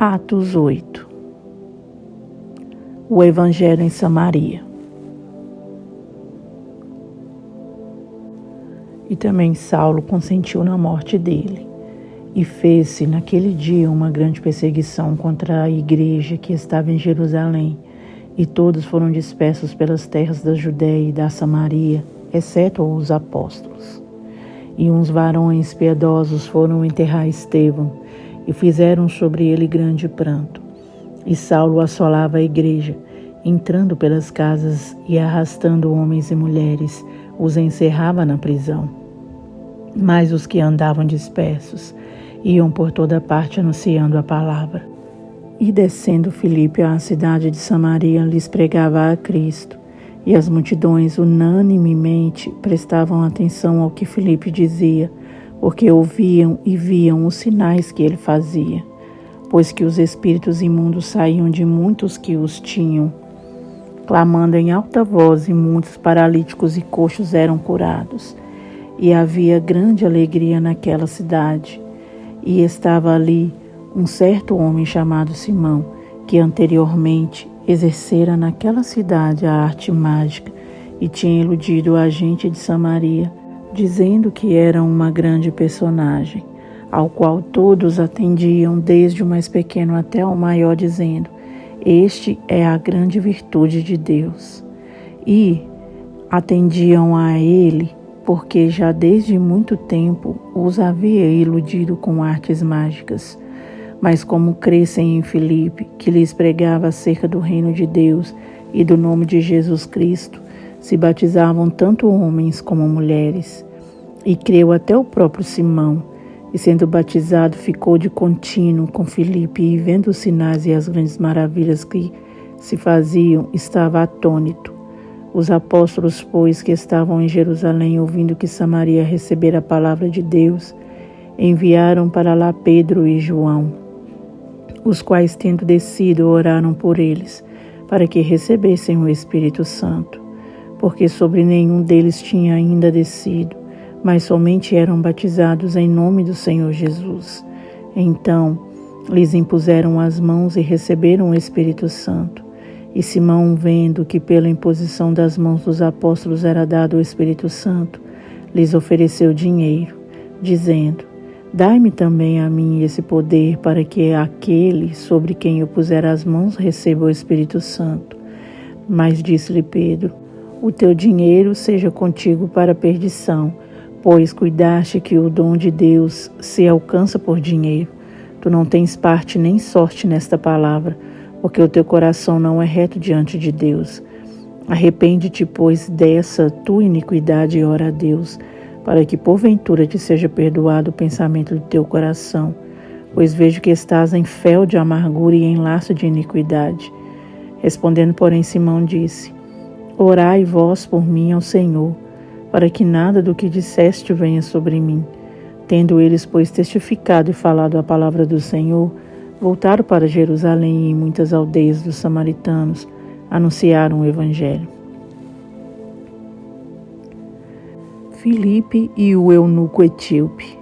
Atos 8. O Evangelho em Samaria. E também Saulo consentiu na morte dele, e fez-se naquele dia uma grande perseguição contra a igreja que estava em Jerusalém, e todos foram dispersos pelas terras da Judéia e da Samaria, exceto os apóstolos. E uns varões piedosos foram enterrar Estevão, e fizeram sobre ele grande pranto. E Saulo assolava a igreja, entrando pelas casas e arrastando homens e mulheres, os encerrava na prisão. Mas os que andavam dispersos iam por toda parte anunciando a palavra. E descendo Filipe à cidade de Samaria, lhes pregava a Cristo. E as multidões unanimemente prestavam atenção ao que Filipe dizia, porque ouviam e viam os sinais que ele fazia, pois que os espíritos imundos saíam de muitos que os tinham, clamando em alta voz, e muitos paralíticos e coxos eram curados. E havia grande alegria naquela cidade. E estava ali um certo homem chamado Simão, que anteriormente exercera naquela cidade a arte mágica e tinha iludido a gente de Samaria, dizendo que era uma grande personagem, ao qual todos atendiam, desde o mais pequeno até o maior, dizendo: este é a grande virtude de Deus. E atendiam a ele, porque já desde muito tempo os havia iludido com artes mágicas. Mas como crescem em Filipe, que lhes pregava acerca do reino de Deus e do nome de Jesus Cristo, se batizavam tanto homens como mulheres. E creu até o próprio Simão, e sendo batizado ficou de contínuo com Filipe, e vendo os sinais e as grandes maravilhas que se faziam, estava atônito. Os apóstolos, pois, que estavam em Jerusalém, ouvindo que Samaria recebera a palavra de Deus, enviaram para lá Pedro e João, os quais, tendo descido, oraram por eles, para que recebessem o Espírito Santo, porque sobre nenhum deles tinha ainda descido, mas somente eram batizados em nome do Senhor Jesus. Então lhes impuseram as mãos e receberam o Espírito Santo. E Simão, vendo que pela imposição das mãos dos apóstolos era dado o Espírito Santo, lhes ofereceu dinheiro, dizendo: dai-me também a mim esse poder, para que aquele sobre quem eu puser as mãos receba o Espírito Santo. Mas disse-lhe Pedro: o teu dinheiro seja contigo para a perdição, pois cuidaste que o dom de Deus se alcança por dinheiro. Tu não tens parte nem sorte nesta palavra, porque o teu coração não é reto diante de Deus. Arrepende-te, pois, dessa tua iniquidade e ora a Deus, para que porventura te seja perdoado o pensamento do teu coração, pois vejo que estás em fel de amargura e em laço de iniquidade. Respondendo, porém, Simão disse: orai vós por mim ao Senhor, para que nada do que disseste venha sobre mim. Tendo eles, pois, testificado e falado a palavra do Senhor, voltaram para Jerusalém, e em muitas aldeias dos samaritanos anunciaram o Evangelho. Filipe e o eunuco etíope.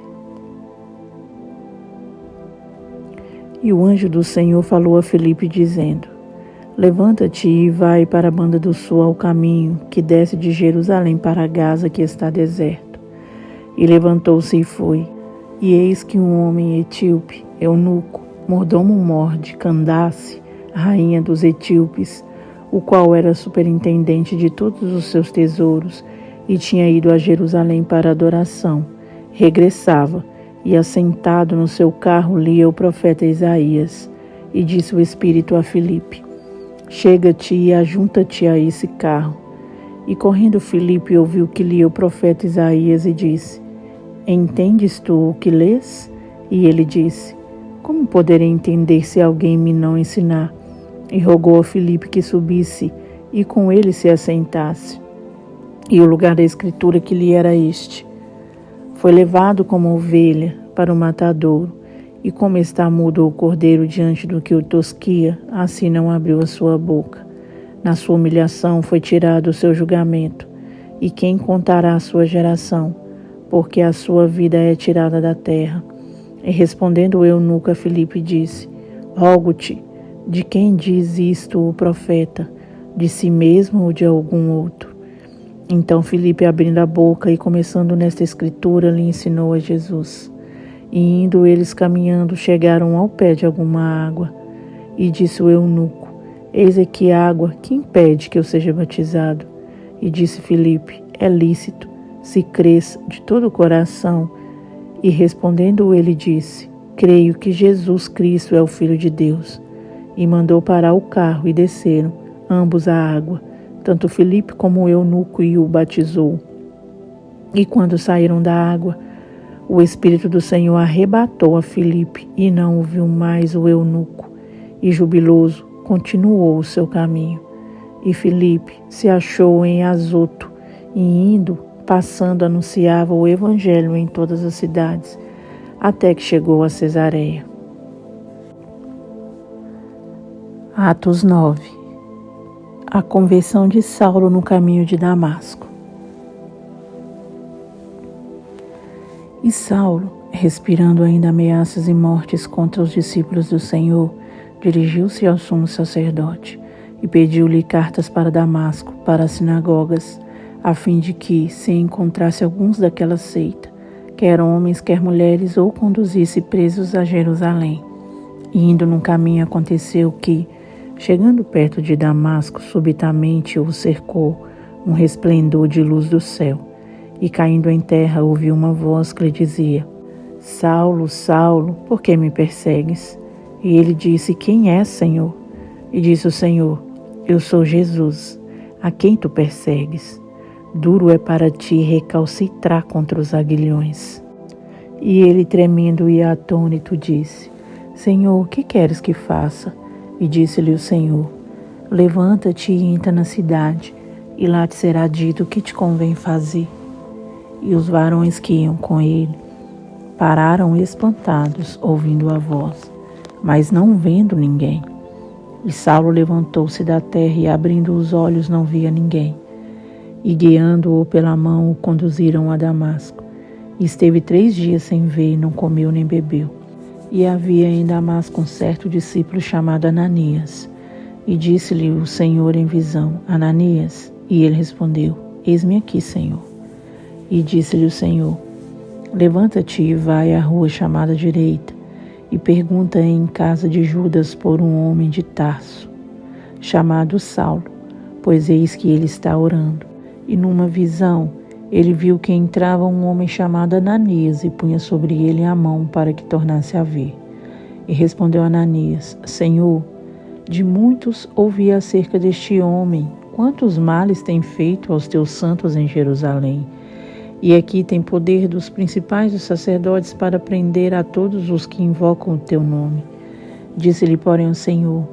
E o anjo do Senhor falou a Filipe, dizendo: levanta-te e vai para a banda do sul, ao caminho que desce de Jerusalém para Gaza, que está deserto. E levantou-se e foi. E eis que um homem etíope, eunuco, mordomo-mor de Candace, rainha dos etíopes, o qual era superintendente de todos os seus tesouros, e tinha ido a Jerusalém para adoração, regressava, e assentado no seu carro lia o profeta Isaías. E disse o Espírito a Filipe: chega-te e ajunta-te a esse carro. E correndo Filipe ouviu que lia o profeta Isaías e disse: entendes tu o que lês? E ele disse: como poderei entender se alguém me não ensinar? E rogou a Filipe que subisse e com ele se assentasse. E o lugar da escritura que lhe era este: foi levado como ovelha para o matadouro, e como está mudo o cordeiro diante do que o tosquia, assim não abriu a sua boca. Na sua humilhação foi tirado o seu julgamento. E quem contará a sua geração? Porque a sua vida é tirada da terra. E respondendo o eunuco a Filipe disse: Rogo-te, de quem diz isto o profeta? De si mesmo ou de algum outro? Então Filipe, abrindo a boca e começando nesta escritura, lhe ensinou a Jesus. E indo eles caminhando, chegaram ao pé de alguma água. E disse o eunuco: Eis aqui água, que impede que eu seja batizado? E disse Filipe: É lícito, se crês de todo o coração. E respondendo ele disse: Creio que Jesus Cristo é o Filho de Deus. E mandou parar o carro e desceram, ambos à água. Tanto Filipe como o eunuco e o batizou. E quando saíram da água, o Espírito do Senhor arrebatou a Filipe e não o viu mais o eunuco. E jubiloso continuou o seu caminho. E Filipe se achou em Azoto e indo, passando, anunciava o evangelho em todas as cidades, até que chegou a Cesareia. Atos 9. A conversão de Saulo no caminho de Damasco. E Saulo, respirando ainda ameaças e mortes contra os discípulos do Senhor, dirigiu-se ao sumo sacerdote e pediu-lhe cartas para Damasco, para as sinagogas, a fim de que, se encontrasse alguns daquela seita, quer homens, quer mulheres, ou conduzisse presos a Jerusalém. E indo num caminho aconteceu que, chegando perto de Damasco, subitamente o cercou um resplendor de luz do céu, e caindo em terra ouviu uma voz que lhe dizia: Saulo, Saulo, por que me persegues? E ele disse: Quem és, Senhor? E disse o Senhor: Eu sou Jesus, a quem tu persegues. Duro é para ti recalcitrar contra os aguilhões. E ele, tremendo e atônito, disse: Senhor, o que queres que faça? E disse-lhe o Senhor: Levanta-te e entra na cidade, e lá te será dito o que te convém fazer. E os varões que iam com ele pararam espantados, ouvindo a voz, mas não vendo ninguém. E Saulo levantou-se da terra e, abrindo os olhos, não via ninguém. E, guiando-o pela mão, o conduziram a Damasco. E esteve 3 dias sem ver, e não comeu nem bebeu. E havia em Damasco um certo discípulo chamado Ananias. E disse-lhe o Senhor em visão: Ananias? E ele respondeu: Eis-me aqui, Senhor. E disse-lhe o Senhor: Levanta-te e vai à rua chamada Direita, e pergunta em casa de Judas por um homem de Tarso, chamado Saulo, pois eis que ele está orando. E numa visão ele viu que entrava um homem chamado Ananias e punha sobre ele a mão para que tornasse a ver. E respondeu Ananias: Senhor, de muitos ouvi acerca deste homem, quantos males tem feito aos teus santos em Jerusalém. E aqui tem poder dos principais dos sacerdotes para prender a todos os que invocam o teu nome. Disse-lhe, porém, o Senhor: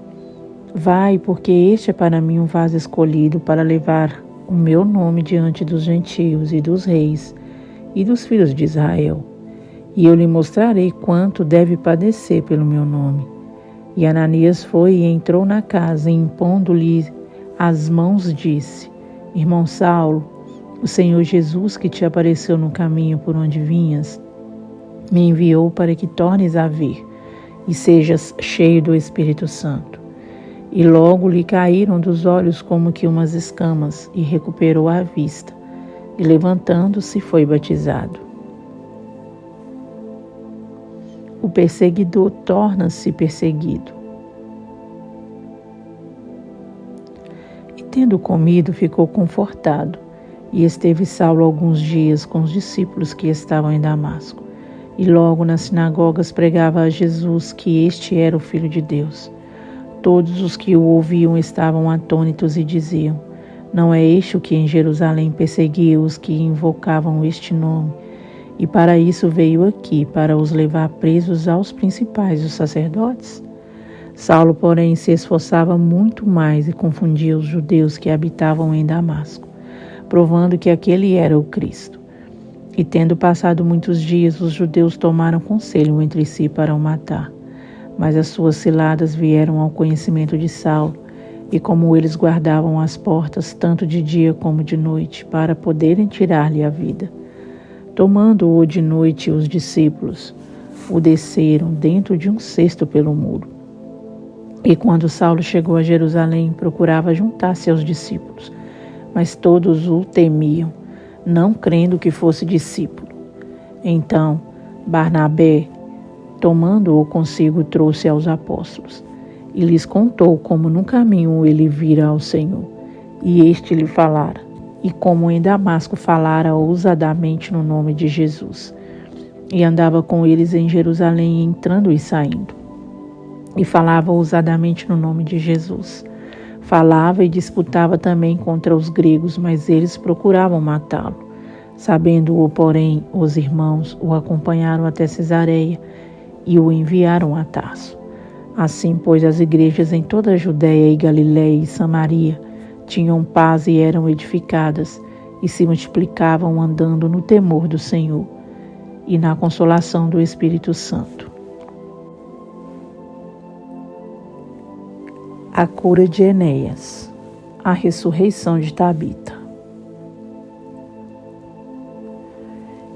Vai, porque este é para mim um vaso escolhido para levar o meu nome diante dos gentios e dos reis e dos filhos de Israel. E eu lhe mostrarei quanto deve padecer pelo meu nome. E Ananias foi e entrou na casa, e impondo-lhe as mãos, disse: Irmão Saulo, o Senhor Jesus, que te apareceu no caminho por onde vinhas, me enviou para que tornes a ver e sejas cheio do Espírito Santo. E logo lhe caíram dos olhos como que umas escamas, e recuperou a vista. E levantando-se, foi batizado. O perseguidor torna-se perseguido. E tendo comido, ficou confortado. E esteve Saulo alguns dias com os discípulos que estavam em Damasco. E logo nas sinagogas pregava a Jesus que este era o Filho de Deus. Todos os que o ouviam estavam atônitos e diziam: Não é este o que em Jerusalém perseguia os que invocavam este nome? E para isso veio aqui, para os levar presos aos principais dos sacerdotes? Saulo, porém, se esforçava muito mais e confundia os judeus que habitavam em Damasco, provando que aquele era o Cristo. E tendo passado muitos dias, os judeus tomaram conselho entre si para o matar. Mas as suas ciladas vieram ao conhecimento de Saulo, e como eles guardavam as portas, tanto de dia como de noite, para poderem tirar-lhe a vida, tomando-o de noite os discípulos, o desceram dentro de um cesto pelo muro. E quando Saulo chegou a Jerusalém, procurava juntar-se aos discípulos, mas todos o temiam, não crendo que fosse discípulo. Então, Barnabé, tomando-o consigo, trouxe aos apóstolos, e lhes contou como no caminho ele vira ao Senhor, e este lhe falara, e como em Damasco falara ousadamente no nome de Jesus. E andava com eles em Jerusalém, entrando e saindo. E falava ousadamente no nome de Jesus. Falava e disputava também contra os gregos, mas eles procuravam matá-lo. Sabendo-o, porém, os irmãos o acompanharam até Cesareia e o enviaram a Tarso. Assim, pois, as igrejas em toda a Judéia e Galiléia e Samaria tinham paz e eram edificadas, e se multiplicavam andando no temor do Senhor e na consolação do Espírito Santo. A cura de Enéas, a ressurreição de Tabita.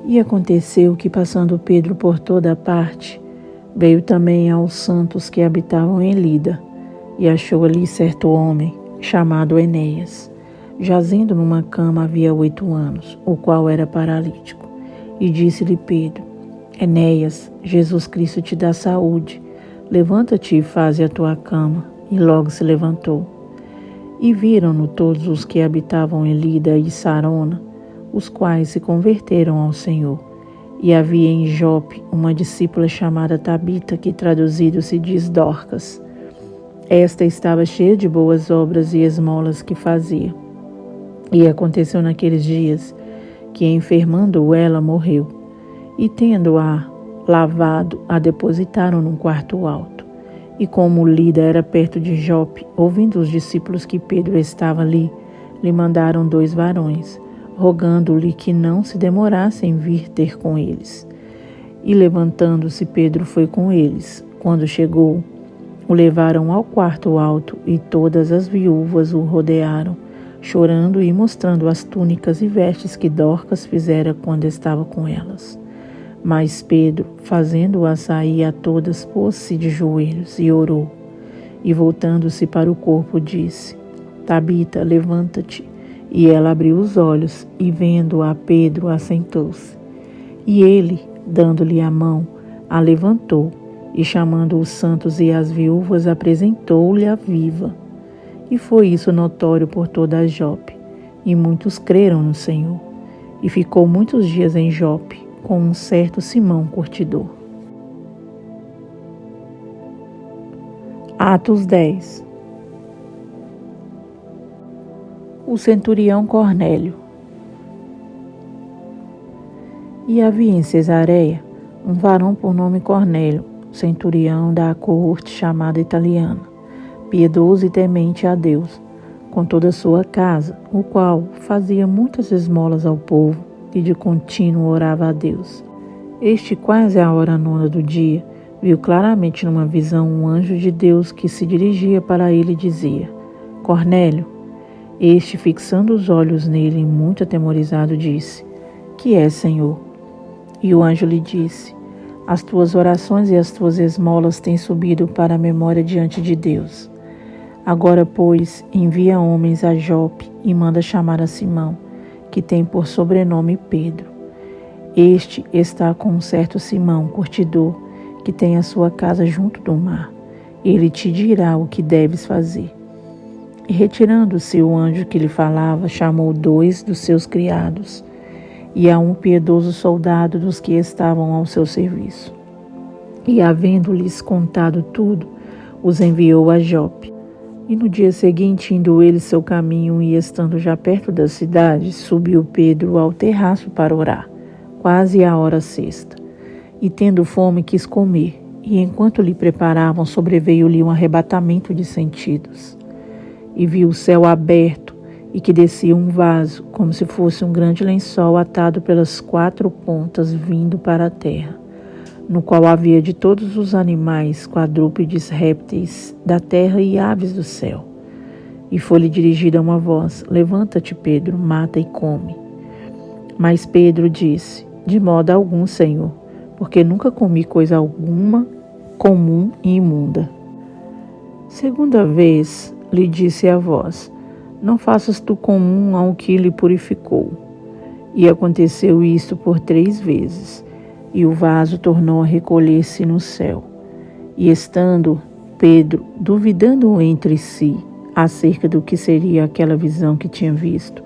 E aconteceu que, passando Pedro por toda parte, veio também aos santos que habitavam em Lida, e achou ali certo homem, chamado Enéas, jazendo numa cama havia 8 anos, o qual era paralítico. E disse-lhe Pedro: Enéas, Jesus Cristo te dá saúde, levanta-te e faze a tua cama. E logo se levantou. E viram-no todos os que habitavam em Lida e Sarona, os quais se converteram ao Senhor. E havia em Jope uma discípula chamada Tabita, que traduzido se diz Dorcas. Esta estava cheia de boas obras e esmolas que fazia. E aconteceu naqueles dias que, enfermando ela, morreu. E tendo-a lavado, a depositaram num quarto alto. E como Lida era perto de Jope, ouvindo os discípulos que Pedro estava ali, lhe mandaram 2 varões, rogando-lhe que não se demorasse em vir ter com eles. E levantando-se, Pedro foi com eles. Quando chegou, o levaram ao quarto alto, e todas as viúvas o rodearam, chorando e mostrando as túnicas e vestes que Dorcas fizera quando estava com elas. Mas Pedro, fazendo-a sair a todas, pôs-se de joelhos e orou. E voltando-se para o corpo, disse: Tabita, levanta-te. E ela abriu os olhos, e vendo-a Pedro, assentou-se. E ele, dando-lhe a mão, a levantou, e chamando os santos e as viúvas, apresentou-lhe a viva. E foi isso notório por toda a Jope, e muitos creram no Senhor. E ficou muitos dias em Jope, com um certo Simão curtidor. Atos 10. O centurião Cornélio. E havia em Cesareia um varão por nome Cornélio, centurião da coorte chamada italiana, piedoso e temente a Deus, com toda a sua casa, o qual fazia muitas esmolas ao povo, e de contínuo orava a Deus. Este, quase à hora 9 do dia, viu claramente numa visão um anjo de Deus que se dirigia para ele e dizia: Cornélio. Este, fixando os olhos nele, muito atemorizado, disse: Que é, Senhor? E o anjo lhe disse: As tuas orações e as tuas esmolas têm subido para a memória diante de Deus. Agora, pois, envia homens a Jope e manda chamar a Simão, que tem por sobrenome Pedro. Este está com um certo Simão, curtidor, que tem a sua casa junto do mar. Ele te dirá o que deves fazer. E retirando-se o anjo que lhe falava, chamou 2 dos seus criados, e a um piedoso soldado dos que estavam ao seu serviço. E havendo-lhes contado tudo, os enviou a Jope. E no dia seguinte, indo ele seu caminho e estando já perto da cidade, subiu Pedro ao terraço para orar, quase à hora 6. E tendo fome, quis comer, e enquanto lhe preparavam, sobreveio-lhe um arrebatamento de sentidos. E viu o céu aberto, e que descia um vaso, como se fosse um grande lençol atado pelas 4 pontas, vindo para a terra, no qual havia de todos os animais, quadrúpedes, répteis da terra e aves do céu. E foi-lhe dirigida uma voz: Levanta-te, Pedro, mata e come. Mas Pedro disse: De modo algum, Senhor, porque nunca comi coisa alguma comum e imunda. Segunda vez lhe disse a voz: não faças tu comum ao que lhe purificou. E aconteceu isto por 3 vezes, e o vaso tornou a recolher-se no céu. E estando Pedro duvidando entre si acerca do que seria aquela visão que tinha visto,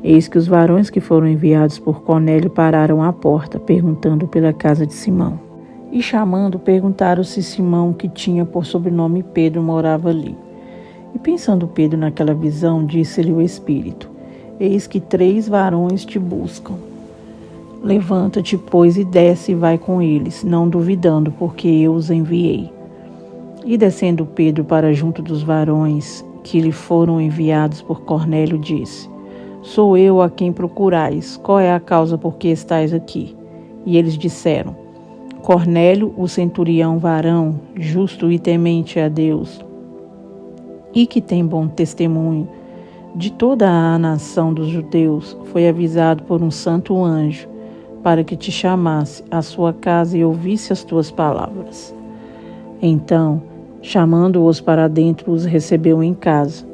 eis que os varões que foram enviados por Cornélio pararam à porta, perguntando pela casa de Simão. E chamando, perguntaram se Simão, que tinha por sobrenome Pedro, morava ali. E pensando Pedro naquela visão, disse-lhe o Espírito: eis que 3 varões te buscam. Levanta-te, pois, e desce e vai com eles, não duvidando, porque eu os enviei. E descendo Pedro para junto dos varões que lhe foram enviados por Cornélio, disse: sou eu a quem procurais, qual é a causa por que estais aqui? E eles disseram: Cornélio, o centurião varão, justo e temente a Deus, e que tem bom testemunho de toda a nação dos judeus, foi avisado por um santo anjo para que te chamasse à sua casa e ouvisse as tuas palavras. Então, chamando-os para dentro, os recebeu em casa.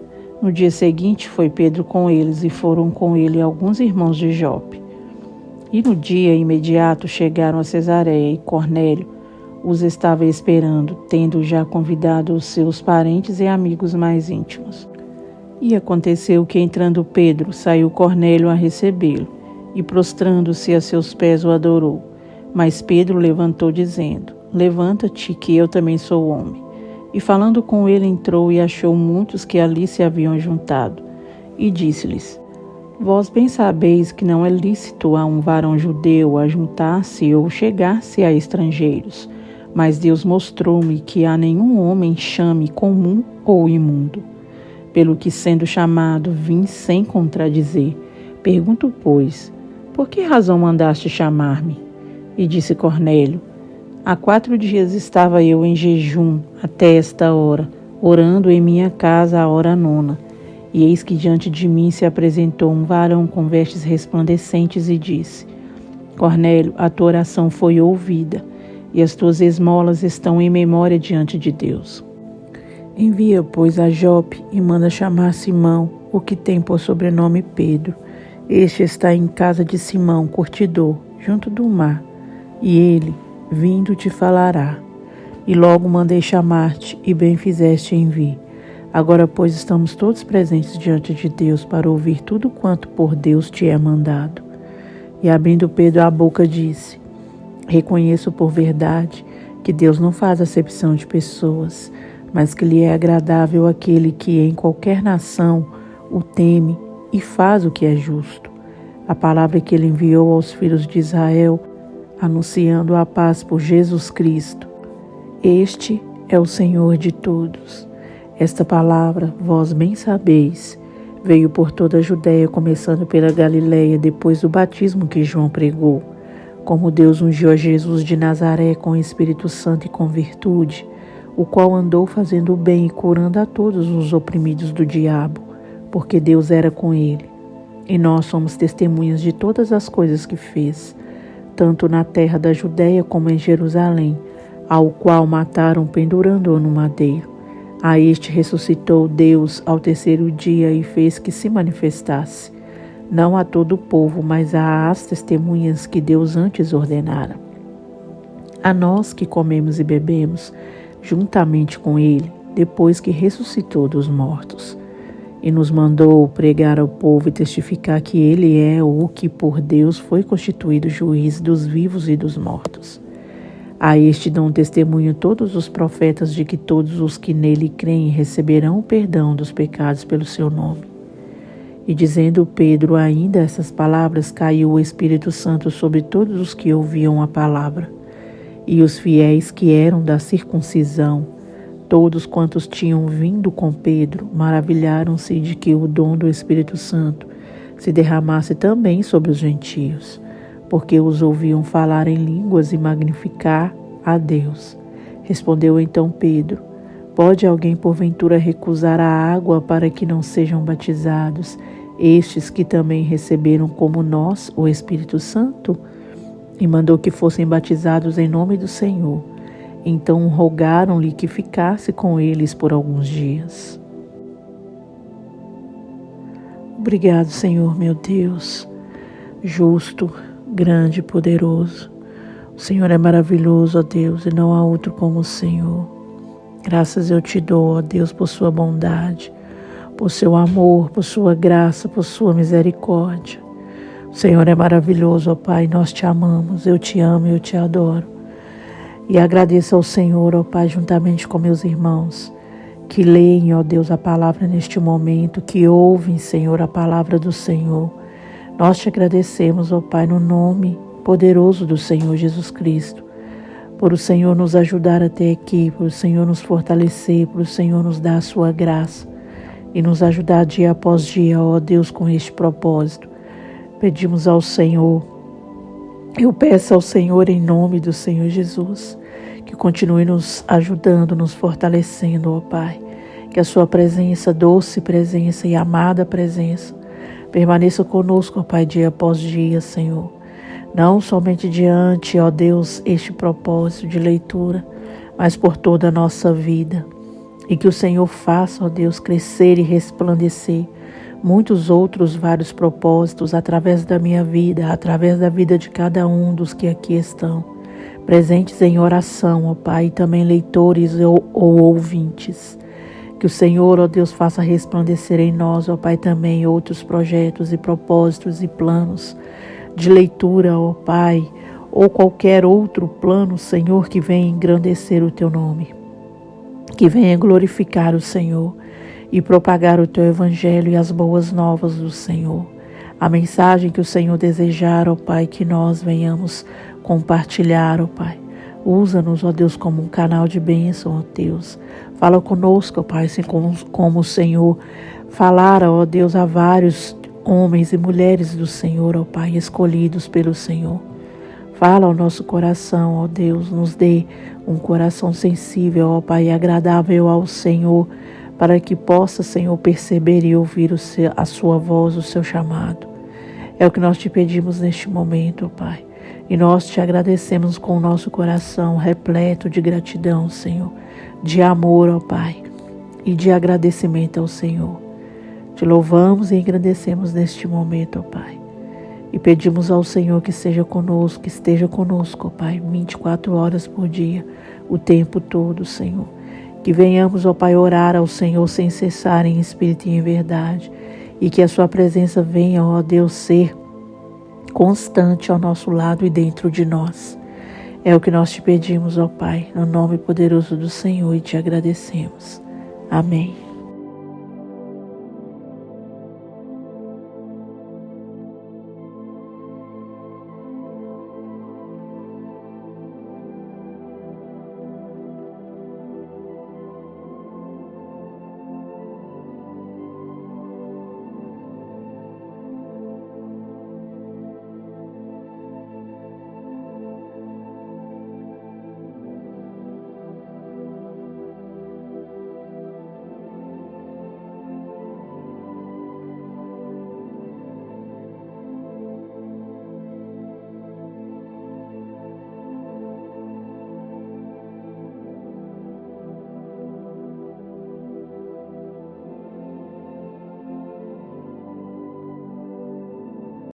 No dia seguinte foi Pedro com eles, e foram com ele alguns irmãos de Jope. E no dia imediato chegaram a Cesareia, e Cornélio os estava esperando, tendo já convidado os seus parentes e amigos mais íntimos. E aconteceu que, entrando Pedro, saiu Cornélio a recebê-lo, e prostrando-se a seus pés o adorou. Mas Pedro levantou, dizendo: levanta-te, que eu também sou homem. E falando com ele, entrou e achou muitos que ali se haviam juntado. E disse-lhes: vós bem sabeis que não é lícito a um varão judeu ajuntar-se ou chegar-se a estrangeiros, mas Deus mostrou-me que a nenhum homem chame comum ou imundo. Pelo que, sendo chamado, vim sem contradizer. Pergunto, pois, por que razão mandaste chamar-me? E disse Cornélio: há 4 dias estava eu em jejum até esta hora, orando em minha casa à hora 9. E eis que diante de mim se apresentou um varão com vestes resplandecentes e disse: Cornélio, a tua oração foi ouvida, e as tuas esmolas estão em memória diante de Deus. Envia, pois, a Jope e manda chamar Simão, o que tem por sobrenome Pedro. Este está em casa de Simão, curtidor, junto do mar, e ele, vindo, te falará. E logo mandei chamar-te, e bem fizeste em vir. Agora, pois, estamos todos presentes diante de Deus para ouvir tudo quanto por Deus te é mandado. E abrindo Pedro a boca, disse: reconheço por verdade que Deus não faz acepção de pessoas, mas que lhe é agradável aquele que em qualquer nação o teme e faz o que é justo. A palavra que ele enviou aos filhos de Israel, anunciando a paz por Jesus Cristo. Este é o Senhor de todos. Esta palavra, vós bem sabeis, veio por toda a Judéia, começando pela Galiléia, depois do batismo que João pregou, como Deus ungiu a Jesus de Nazaré com o Espírito Santo e com virtude, o qual andou fazendo o bem e curando a todos os oprimidos do diabo, porque Deus era com ele. E nós somos testemunhas de todas as coisas que fez, tanto na terra da Judéia como em Jerusalém, ao qual mataram pendurando-o no madeiro. A este ressuscitou Deus ao 3º dia e fez que se manifestasse, não a todo o povo, mas às testemunhas que Deus antes ordenara. A nós que comemos e bebemos juntamente com ele, depois que ressuscitou dos mortos, e nos mandou pregar ao povo e testificar que ele é o que por Deus foi constituído juiz dos vivos e dos mortos. A este dão testemunho todos os profetas de que todos os que nele creem receberão o perdão dos pecados pelo seu nome. E dizendo Pedro ainda essas palavras, caiu o Espírito Santo sobre todos os que ouviam a palavra. E os fiéis que eram da circuncisão, todos quantos tinham vindo com Pedro, maravilharam-se de que o dom do Espírito Santo se derramasse também sobre os gentios, porque os ouviam falar em línguas e magnificar a Deus. Respondeu então Pedro: pode alguém porventura recusar a água para que não sejam batizados estes que também receberam como nós o Espírito Santo? E mandou que fossem batizados em nome do Senhor. Então rogaram-lhe que ficasse com eles por alguns dias. Obrigado, Senhor, meu Deus, justo, grande e poderoso. O Senhor é maravilhoso, ó Deus, e não há outro como o Senhor. Graças eu te dou, ó Deus, por sua bondade, por seu amor, por sua graça, por sua misericórdia. O Senhor é maravilhoso, ó Pai, nós te amamos, eu te amo e eu te adoro. E agradeço ao Senhor, ó Pai, juntamente com meus irmãos, que leem, ó Deus, a palavra neste momento, que ouvem, Senhor, a palavra do Senhor. Nós te agradecemos, ó Pai, no nome poderoso do Senhor Jesus Cristo, por o Senhor nos ajudar até aqui, por o Senhor nos fortalecer, por o Senhor nos dar a sua graça e nos ajudar dia após dia, ó Deus, com este propósito. Pedimos ao Senhor, eu peço ao Senhor em nome do Senhor Jesus, que continue nos ajudando, nos fortalecendo, ó Pai. Que a sua presença, doce presença e amada presença, permaneça conosco, ó Pai, dia após dia, Senhor. Não somente diante, ó Deus, este propósito de leitura, mas por toda a nossa vida. E que o Senhor faça, ó Deus, crescer e resplandecer muitos outros vários propósitos através da minha vida, através da vida de cada um dos que aqui estão, presentes em oração, ó Pai, e também leitores ou ouvintes. Que o Senhor, ó Deus, faça resplandecer em nós, ó Pai, também outros projetos e propósitos e planos de leitura, ó Pai, ou qualquer outro plano, Senhor, que venha engrandecer o Teu nome, que venha glorificar o Senhor e propagar o Teu Evangelho e as boas novas do Senhor. A mensagem que o Senhor desejar, ó Pai, que nós venhamos compartilhar, ó Pai. Usa-nos, ó Deus, como um canal de bênção, ó Deus. Fala conosco, ó Pai, assim como o Senhor falara, ó Deus, a vários homens e mulheres do Senhor, ó Pai, escolhidos pelo Senhor. Fala ao nosso coração, ó Deus, nos dê um coração sensível, ó Pai, agradável ao Senhor, para que possa, Senhor, perceber e ouvir a sua voz, o seu chamado. É o que nós te pedimos neste momento, ó Pai. E nós te agradecemos com o nosso coração repleto de gratidão, Senhor, de amor, ó Pai, e de agradecimento ao Senhor. Te louvamos e agradecemos neste momento, ó Pai. E pedimos ao Senhor que esteja conosco, ó Pai, 24 horas por dia, o tempo todo, Senhor. Que venhamos, ó Pai, orar ao Senhor sem cessar em espírito e em verdade. E que a sua presença venha, ó Deus, ser constante ao nosso lado e dentro de nós. É o que nós te pedimos, ó Pai, no nome poderoso do Senhor, e te agradecemos. Amém.